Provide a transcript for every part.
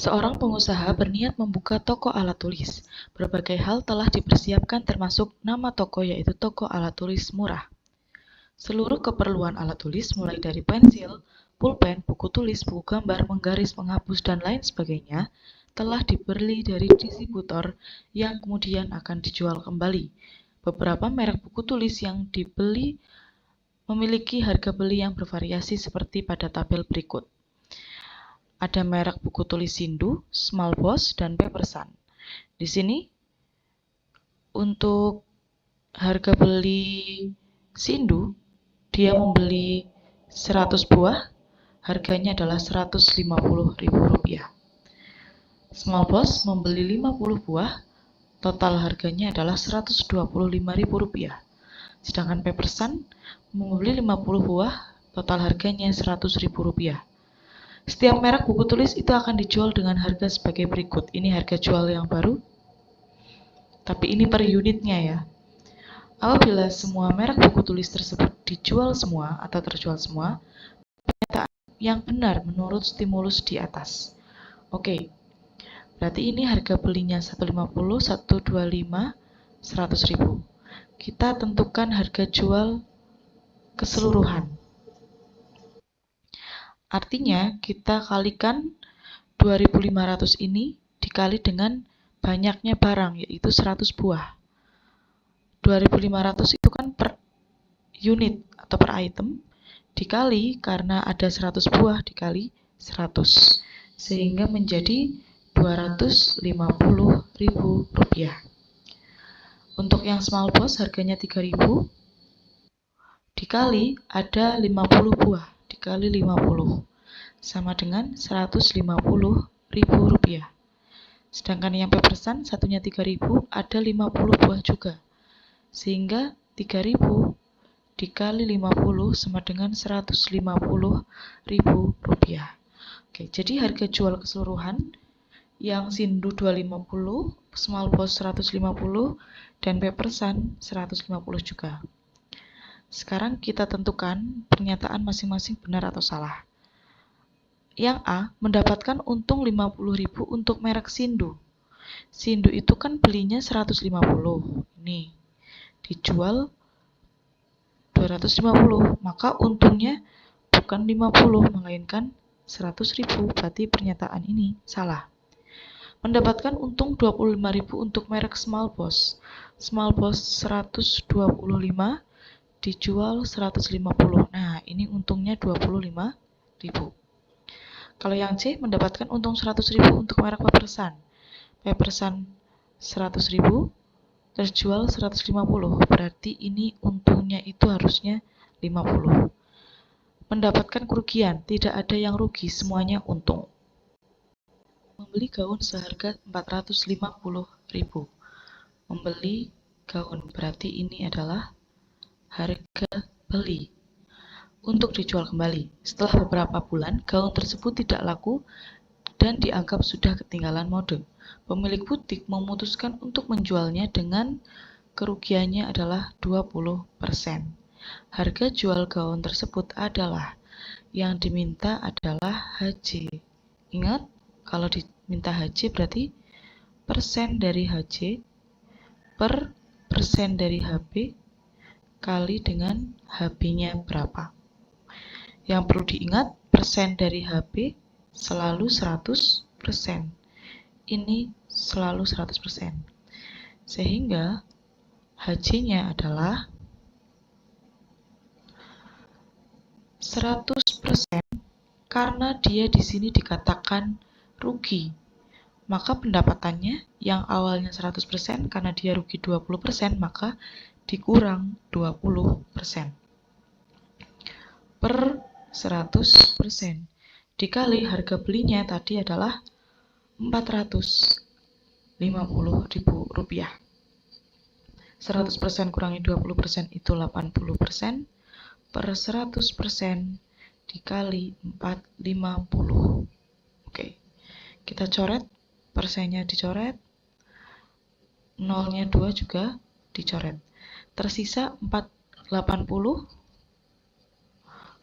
Seorang pengusaha berniat membuka toko alat tulis. Berbagai hal telah dipersiapkan termasuk nama toko yaitu Toko Alat Tulis Murah. Seluruh keperluan alat tulis mulai dari pensil, pulpen, buku tulis, buku gambar, menggaris, menghapus, dan lain sebagainya telah dibeli dari distributor yang kemudian akan dijual kembali. Beberapa merek buku tulis yang dibeli memiliki harga beli yang bervariasi seperti pada tabel berikut. Ada merek buku tulis Sindu, Small Boss, dan Papersan. Di sini untuk harga beli Sindu, dia membeli 100 buah, harganya adalah Rp150.000. Small Boss membeli 50 buah, total harganya adalah Rp125.000. Sedangkan Papersan membeli 50 buah, total harganya Rp100.000. Setiap merek buku tulis itu akan dijual dengan harga sebagai berikut. Ini harga jual yang baru, tapi ini per unitnya ya. Apabila semua merek buku tulis tersebut dijual semua atau terjual semua, pernyataan yang benar menurut stimulus di atas. Oke, berarti ini harga belinya 150, 125, 100.000. Kita tentukan harga jual keseluruhan. Artinya kita kalikan 2.500 ini dikali dengan banyaknya barang, yaitu 100 buah. 2.500 itu kan per unit atau per item, dikali karena ada 100 buah dikali 100, sehingga menjadi Rp250.000. Untuk yang small boss harganya 3.000, dikali ada 50 buah, dikali 50, sama dengan Rp150.000. Sedangkan yang Papersan satunya 3.000, ada 50 buah juga, sehingga 3.000 dikali 50 sama dengan Rp150.000. Oke, jadi harga jual keseluruhan yang Sindu 250, Small Boss 150, dan Papersan 150 juga. Sekarang kita tentukan pernyataan masing-masing benar atau salah. Yang A mendapatkan untung 50.000 untuk merek Sindu. Sindu itu kan belinya 150. Ini dijual 250, maka untungnya bukan 50 melainkan 100.000. Berarti pernyataan ini salah. Mendapatkan untung 25.000 untuk merek Small Boss. Small Boss 125 dijual 150. Nah, ini untungnya 25.000. Kalau yang C mendapatkan untung 100.000 untuk merek Papersan. Papersan 100.000 terjual 150. Berarti ini untungnya itu harusnya 50. Mendapatkan kerugian, tidak ada yang rugi, semuanya untung. Membeli gaun seharga 450.000. Membeli gaun, berarti ini adalah harga beli untuk dijual kembali. Setelah beberapa bulan, gaun tersebut tidak laku dan dianggap sudah ketinggalan mode. Pemilik butik memutuskan untuk menjualnya dengan kerugiannya adalah 20%. Harga jual gaun tersebut adalah yang diminta adalah HJ. Ingat, kalau diminta HJ berarti persen dari HJ per persen dari HB kali dengan HB-nya berapa. Yang perlu diingat, persen dari HB selalu 100%. Ini selalu 100%. Sehingga HJ-nya adalah 100% karena dia di sini dikatakan rugi. Maka pendapatannya yang awalnya 100% karena dia rugi 20%, maka dikurang 20% per 100% dikali harga belinya tadi adalah Rp450.000. 100% kurangi 20% itu 80%, per 100% dikali 450. Oke, kita coret, persennya dicoret, nolnya 2 juga dicoret. Tersisa 480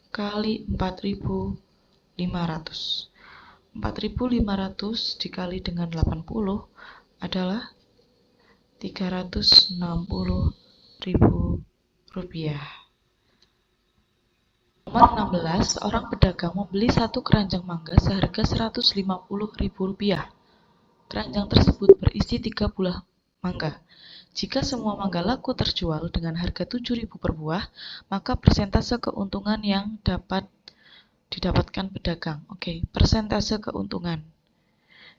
kali 4.500. 4.500 dikali dengan 80 adalah Rp360.000. Nomor 16, seorang pedagang membeli satu keranjang mangga seharga Rp150.000. Keranjang tersebut berisi 3 buah mangga. Jika semua mangga laku terjual dengan harga Rp7.000 per buah, maka persentase keuntungan yang didapatkan pedagang. Oke, persentase keuntungan.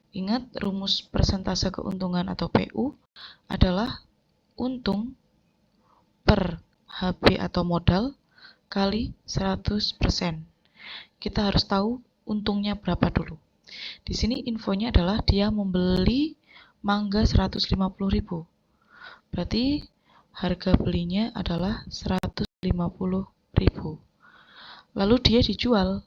Ingat, rumus persentase keuntungan atau PU adalah untung per HB atau modal kali 100%. Kita harus tahu untungnya berapa dulu. Di sini infonya adalah dia membeli mangga Rp150.000. Berarti harga belinya adalah Rp150.000. Lalu dia dijual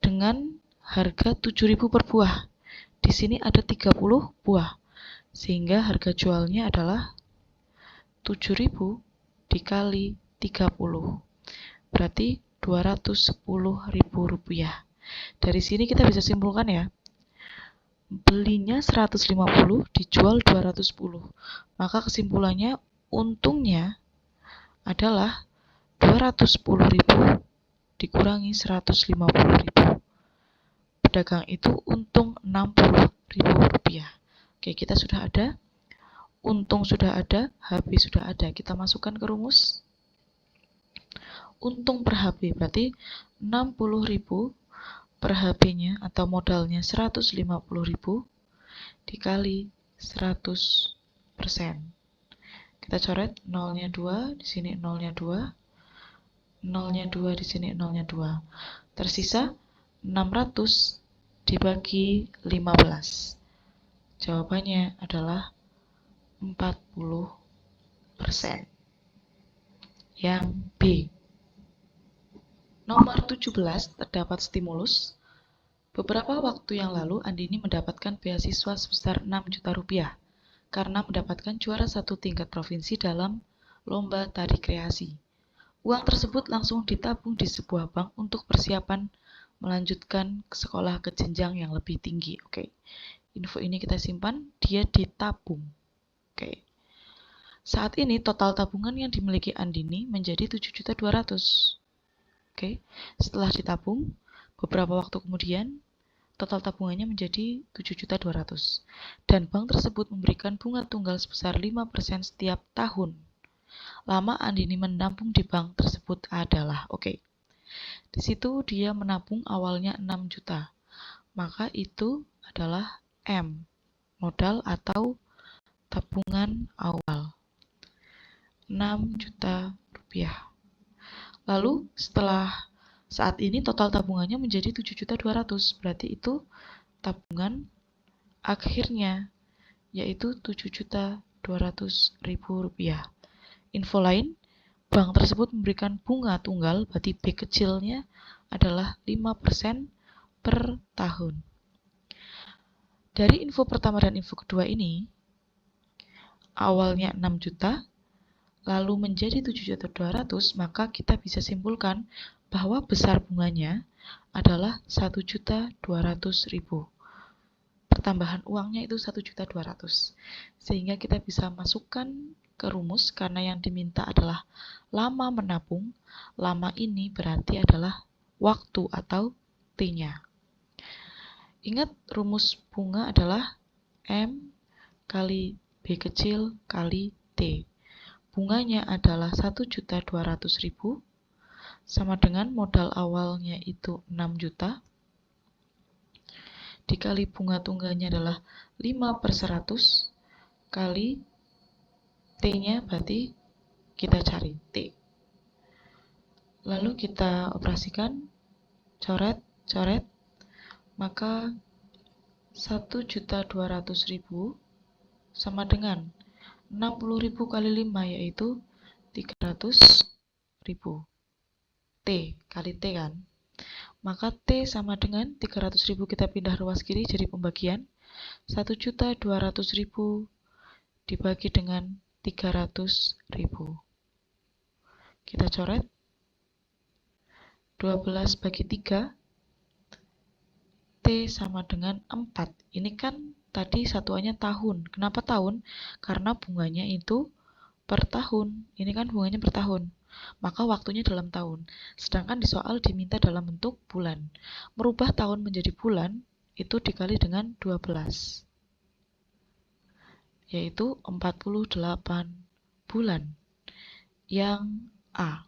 dengan harga Rp7.000 per buah. Di sini ada 30 buah, sehingga harga jualnya adalah 7.000 dikali 30. Berarti Rp210.000. Dari sini kita bisa simpulkan ya, belinya 150, dijual 210. Maka kesimpulannya untungnya adalah 210.000 dikurangi 150.000. Pedagang itu untung Rp60.000. Oke, kita sudah ada, untung sudah ada, HB sudah ada. Kita masukkan ke rumus. Untung per HB berarti 60.000 per HB-nya atau modalnya 150.000 dikali 100%. Kita coret nolnya 2, di sini nolnya 2, nolnya 2, di sini nolnya 2. Tersisa 600 dibagi 15. Jawabannya adalah 40%. Yang B. Nomor 17, terdapat stimulus. Beberapa waktu yang lalu, Andini mendapatkan beasiswa sebesar Rp6 juta karena mendapatkan juara 1 tingkat provinsi dalam lomba tari kreasi. Uang tersebut langsung ditabung di sebuah bank untuk persiapan melanjutkan ke sekolah ke jenjang yang lebih tinggi. Oke, info ini kita simpan, dia ditabung. Oke. Saat ini total tabungan yang dimiliki Andini menjadi Rp7.200.000. Oke, setelah ditabung, beberapa waktu kemudian, total tabungannya menjadi Rp7.200.000. Dan bank tersebut memberikan bunga tunggal sebesar 5% setiap tahun. Lama Andini menabung di bank tersebut adalah, oke. Di situ dia menabung awalnya 6 juta. Maka itu adalah M, modal atau tabungan awal. 6 juta rupiah. Lalu setelah saat ini total tabungannya menjadi 7.200.000. Berarti itu tabungan akhirnya yaitu Rp7.200.000. Info lain, bank tersebut memberikan bunga tunggal, berarti B kecilnya adalah 5% per tahun. Dari info pertama dan info kedua ini, awalnya 6 juta, lalu menjadi 7.200.000, maka kita bisa simpulkan bahwa besar bunganya adalah 1.200.000. Pertambahan uangnya itu 1.200.000. Sehingga kita bisa masukkan ke rumus karena yang diminta adalah lama menabung. Lama ini berarti adalah waktu atau T-nya. Ingat, rumus bunga adalah M kali B kecil kali T. Bunganya adalah 1.200.000 sama dengan modal awalnya itu 6 juta dikali bunga tunggalnya adalah 5/100 kali T-nya, berarti kita cari T. Lalu kita operasikan, coret, maka 1.200.000 sama dengan 60.000 kali 5 yaitu 300.000. T kali T kan. Maka T sama dengan 300.000, kita pindah ruas kiri jadi pembagian. 1.200.000 dibagi dengan 300.000. Kita coret. 12 bagi 3 T sama dengan 4. Ini kan tadi satuannya tahun. Kenapa tahun? Karena bunganya itu per tahun. Ini kan bunganya per tahun. Maka waktunya dalam tahun. Sedangkan di soal diminta dalam bentuk bulan. Merubah tahun menjadi bulan itu dikali dengan 12. Yaitu 48 bulan. Yang A.